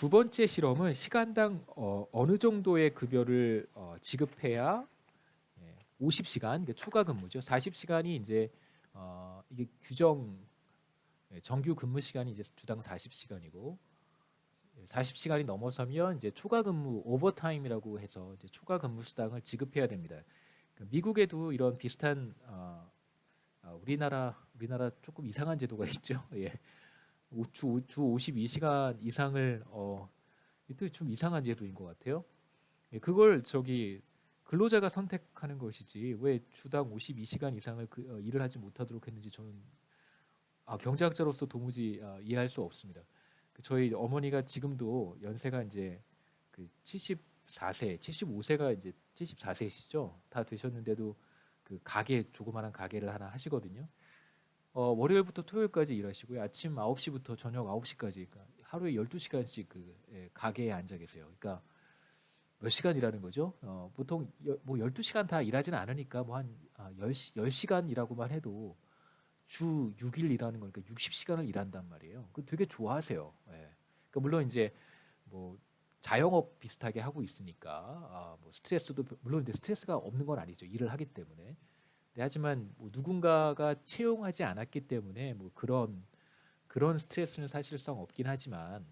두 번째 실험은 시간당 어느 정도의 급여를 지급해야 50시간, 이게 초과 근무죠. 40시간이 이제 이게 정규 근무 시간이 이제 주당 40시간이고 40시간이 넘어서면 이제 초과 근무 오버타임이라고 해서 이제 초과 근무 수당을 지급해야 됩니다. 미국에도 이런 비슷한 우리나라 조금 이상한 제도가 있죠. 예. 주 52시간 이상을 이것도 좀 이상한 제도인 것 같아요. 예, 그걸 근로자가 선택하는 것이지 왜 주당 52시간 이상을 일을 하지 못하도록 했는지 저는 경제학자로서 도무지 이해할 수 없습니다. 저희 어머니가 지금도 연세가 이제 74세, 75세가 이제 74세시죠. 다 되셨는데도 조그마한 가게를 하나 하시거든요. 월요일부터 토요일까지 일하시고요. 아침 9시부터 저녁 9시까지 그러니까 하루에 12시간씩 가게에 앉아 계세요. 그러니까 몇 시간 일하는 거죠? 보통 뭐 12시간 다 일하지는 않으니까 뭐 한 10시간이라고만 해도 주 6일 일하는 거니까 60시간을 일한단 말이에요. 그 되게 좋아하세요. 예. 그러니까 물론 이제 뭐 자영업 비슷하게 하고 있으니까 뭐 스트레스도 물론 이제 스트레스가 없는 건 아니죠. 일을 하기 때문에. 하지만 뭐 누군가가 채용하지 않았기 때문에 뭐 그런 스트레스는 사실상 없긴 하지만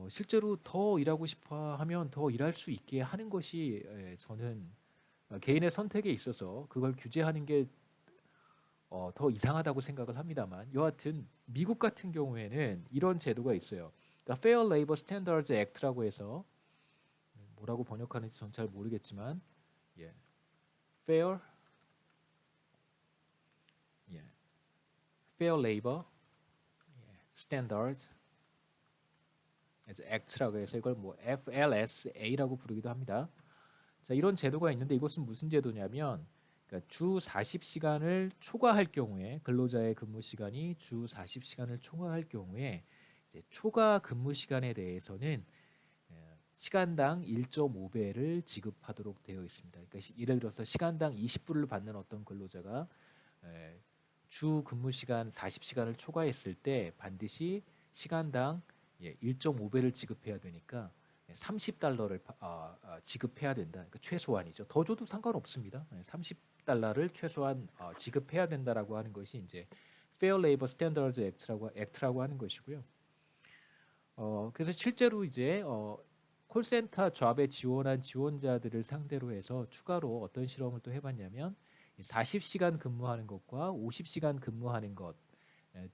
실제로 더 일하고 싶어 하면 더 일할 수 있게 하는 것이 저는 개인의 선택에 있어서 그걸 규제하는 게 더 이상하다고 생각을 합니다만 여하튼 미국 같은 경우에는 이런 제도가 있어요. 그러니까 Fair Labor Standards Act라고 해서 뭐라고 번역하는지 전 잘 모르겠지만 예. Fair 예. Fair Labor Standards Act라고 해서 이걸 뭐 FLSA라고 부르기도 합니다. 자, 이런 제도가 있는데 이것은 무슨 제도냐면 그러니까 주 40시간을 초과할 경우에 근로자의 근무 시간이 주 40시간을 초과할 경우에 이제 초과 근무 시간에 대해서는 시간당 1.5배를 지급하도록 되어 있습니다. 그러니까 예를 들어서 시간당 20불을 받는 어떤 근로자가 주 근무 시간 40시간을 초과했을 때 반드시 시간당 1.5배를 지급해야 되니까 30달러를 지급해야 된다. 그러니까 최소한이죠. 더 줘도 상관없습니다. 30달러를 최소한 지급해야 된다라고 하는 것이 이제 Fair Labor Standards Act라고 하는 것이고요. 그래서 실제로 이제 콜센터 잡에 지원한 지원자들을 상대로 해서 추가로 어떤 실험을 또 해봤냐면 40시간 근무하는 것과 50시간 근무하는 것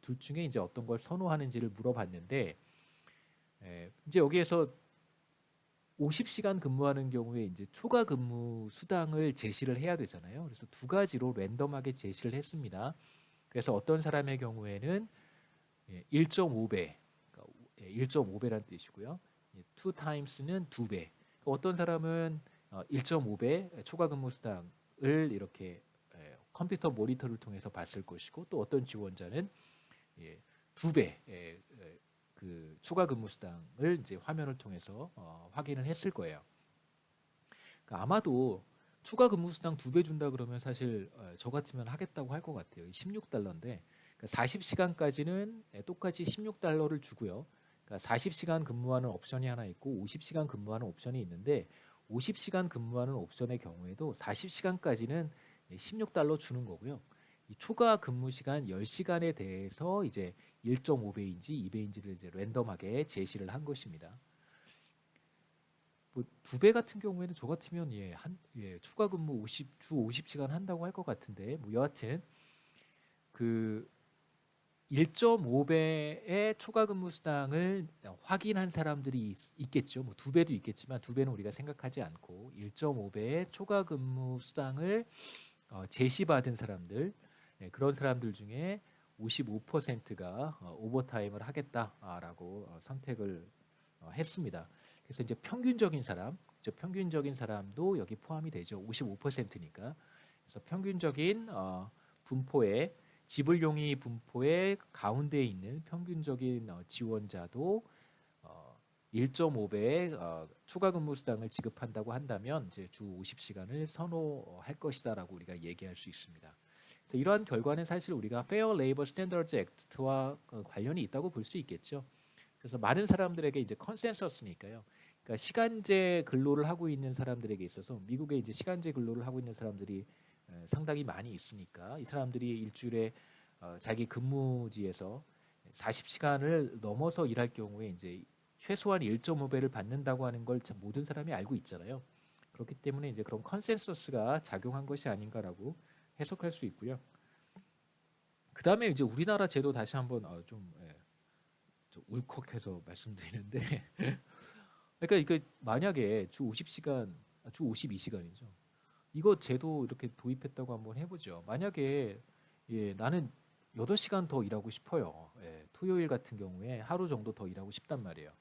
둘 중에 이제 어떤 걸 선호하는지를 물어봤는데 이제 여기에서 50시간 근무하는 경우에 이제 초과 근무 수당을 제시를 해야 되잖아요. 그래서 두 가지로 랜덤하게 제시를 했습니다. 그래서 어떤 사람의 경우에는 1.5배, 1.5배란 뜻이고요. 2 times는 2배. 어떤 사람은 1.5배 초과 근무 수당을 이렇게 컴퓨터 모니터를 통해서 봤을 것이고 또 어떤 지원자는 2배 그 추가 근무 수당을 이제 화면을 통해서 확인을 했을 거예요. 그러니까 아마도 추가 근무 수당 2배 준다 그러면 사실 저 같으면 하겠다고 할 것 같아요. 16달러인데 그러니까 40시간까지는 똑같이 16달러를 주고요. 그러니까 40시간 근무하는 옵션이 하나 있고 50시간 근무하는 옵션이 있는데 50시간 근무하는 옵션의 경우에도 40시간까지는 16달러 주는 거고요. 이 초과 근무 시간 10시간에 대해서 이제 1.5배인지 2배인지를 이제 랜덤하게 제시를 한 것입니다. 뭐 2배 같은 경우에는 저 같으면 초과 근무 주 50시간 한다고 할 것 같은데 뭐 여하튼 그 1.5배의 초과 근무 수당을 확인한 사람들이 있겠죠. 뭐 2배도 있겠지만 2배는 우리가 생각하지 않고 1.5배의 초과 근무 수당을 제시받은 사람들 그런 사람들 중에 55%가 오버타임을 하겠다라고 선택을 했습니다. 그래서 이제 평균적인 사람도 여기 포함이 되죠. 55%니까. 그래서 평균적인 분포의 지불용이 분포의 가운데에 있는 평균적인 지원자도 1.5배의 추가 근무 수당을 지급한다고 한다면 이제 주 50시간을 선호할 것이다라고 우리가 얘기할 수 있습니다. 그래서 이러한 결과는 사실 우리가 Fair Labor Standards Act와 관련이 있다고 볼 수 있겠죠. 그래서 많은 사람들에게 이제 컨센서스니까요. 그러니까 시간제 근로를 하고 있는 사람들에게 있어서 미국에 이제 시간제 근로를 하고 있는 사람들이 상당히 많이 있으니까 이 사람들이 일주일에 자기 근무지에서 40시간을 넘어서 일할 경우에 이제 최소한 1.5배를 받는다고 하는 걸 모든 사람이 알고 있잖아요. 그렇기 때문에 이제 그런 컨센서스가 작용한 것이 아닌가라고 해석할 수 있고요. 그 다음에 이제 우리나라 제도 다시 한번 좀 울컥해서 말씀드리는데, 그러니까 이거 만약에 주 50시간, 주 52시간이죠. 이거 제도 이렇게 도입했다고 한번 해보죠. 만약에 나는 8시간 더 일하고 싶어요. 토요일 같은 경우에 하루 정도 더 일하고 싶단 말이에요.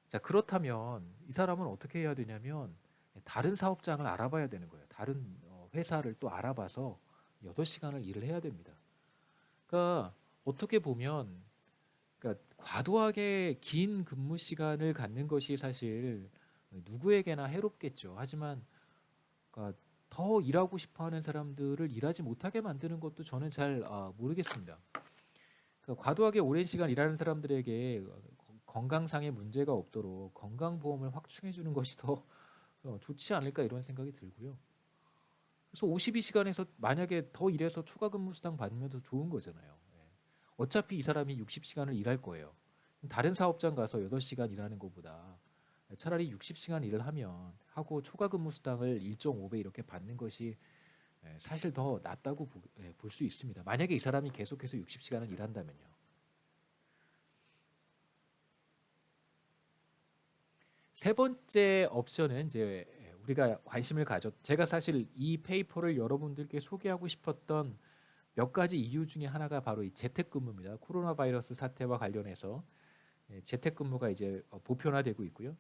자, 그렇다면 이 사람은 어떻게 해야 되냐면 다른 사업장을 알아봐야 되는 거예요. 다른 회사를 또 알아봐서 8시간을 일을 해야 됩니다. 그러니까 어떻게 보면 그러니까 과도하게 긴 근무 시간을 갖는 것이 사실 누구에게나 해롭겠죠. 하지만 그러니까 더 일하고 싶어하는 사람들을 일하지 못하게 만드는 것도 저는 잘 모르겠습니다. 그러니까 과도하게 오랜 시간 일하는 사람들에게 건강상의 문제가 없도록 건강보험을 확충해 주는 것이 더 좋지 않을까 이런 생각이 들고요. 그래서 52시간에서 만약에 더 일해서 초과 근무 수당 받으면 더 좋은 거잖아요. 어차피 이 사람이 60시간을 일할 거예요. 다른 사업장 가서 8시간 일하는 것보다 차라리 60시간 일을 하고 초과 근무 수당을 1.5배 이렇게 받는 것이 사실 더 낫다고 볼 수 있습니다. 만약에 이 사람이 계속해서 60시간을 일한다면요. 세 번째 옵션은 이제 우리가 관심을 제가 사실 이 페이퍼를 여러분들께 소개하고 싶었던 몇 가지 이유 중에 하나가 바로 이 재택근무입니다. 코로나 바이러스 사태와 관련해서 재택근무가 이제 보편화되고 있고요.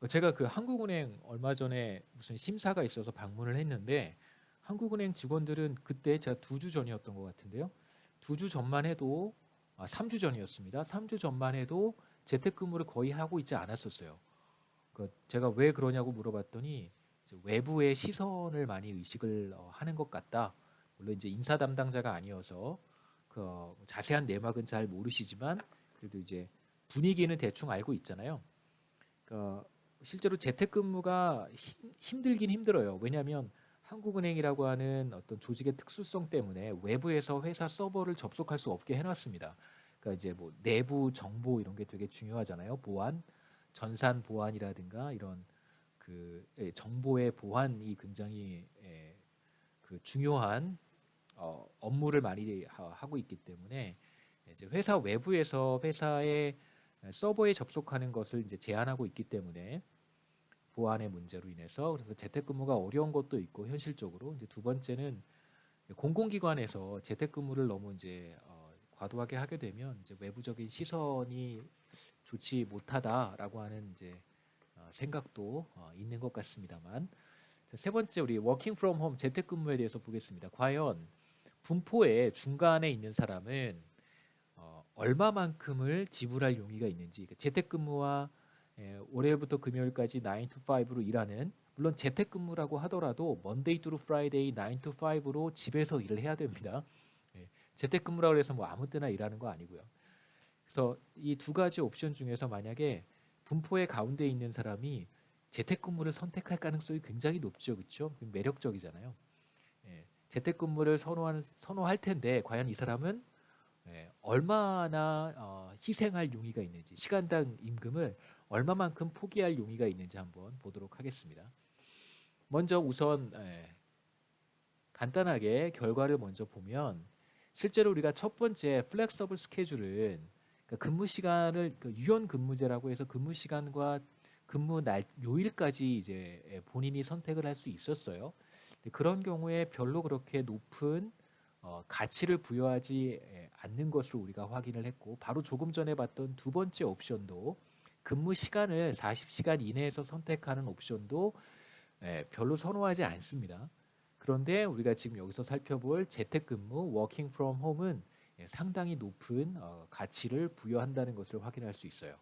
제가 그 한국은행 얼마 전에 무슨 심사가 있어서 방문을 했는데 한국은행 직원들은 그때 제가 2주 전이었던 것 같은데요. 2주 전만 해도 3주 전이었습니다. 3주 전만 해도 재택근무를 거의 하고 있지 않았었어요. 제가 왜 그러냐고 물어봤더니 이제 외부의 시선을 많이 의식을 하는 것 같다. 물론 이제 인사 담당자가 아니어서 그 자세한 내막은 잘 모르시지만 그래도 이제 분위기는 대충 알고 있잖아요. 그러니까 실제로 재택근무가 힘들긴 힘들어요. 왜냐하면 한국은행이라고 하는 어떤 조직의 특수성 때문에 외부에서 회사 서버를 접속할 수 없게 해놨습니다. 그러니까 이제 뭐 내부 정보 이런 게 되게 중요하잖아요. 보안, 전산 보안이라든가 이런 정보의 보안이 굉장히 그 중요한 업무를 많이 하고 있기 때문에 이제 회사 외부에서 회사의 서버에 접속하는 것을 이제 제한하고 있기 때문에 보안의 문제로 인해서 그래서 재택근무가 어려운 것도 있고 현실적으로 이제 두 번째는 공공기관에서 재택근무를 너무 이제 과도하게 하게 되면 이제 외부적인 시선이 좋지 못하다라고 하는 이제 생각도 있는 것 같습니다만 자, 세 번째 우리 워킹 프롬 홈 재택근무에 대해서 보겠습니다. 과연 분포의 중간에 있는 사람은 얼마만큼을 지불할 용의가 있는지 재택근무와 월요일부터 금요일까지 9 to 5로 일하는 물론 재택근무라고 하더라도 먼데이 투 프라이데이 9 to 5로 집에서 일을 해야 됩니다. 재택근무라고 해서 뭐 아무 때나 일하는 거 아니고요. 그래서 이 두 가지 옵션 중에서 만약에 분포의 가운데 있는 사람이 재택근무를 선택할 가능성이 굉장히 높죠, 그렇죠? 매력적이잖아요. 재택근무를 선호할 텐데 과연 이 사람은 얼마나 희생할 용의가 있는지 시간당 임금을 얼마만큼 포기할 용의가 있는지 한번 보도록 하겠습니다. 먼저 우선 간단하게 결과를 먼저 보면 실제로 우리가 첫 번째 플렉서블 스케줄은 그러니까 근무 시간을 유연 근무제라고 해서 근무 시간과 근무 날 요일까지 이제 본인이 선택을 할 수 있었어요. 그런 경우에 별로 그렇게 높은 가치를 부여하지 않는 것을 우리가 확인을 했고 바로 조금 전에 봤던 두 번째 옵션도 근무 시간을 40시간 이내에서 선택하는 옵션도 별로 선호하지 않습니다. 그런데 우리가 지금 여기서 살펴볼 재택근무, 워킹 프롬 홈은 상당히 높은 가치를 부여한다는 것을 확인할 수 있어요.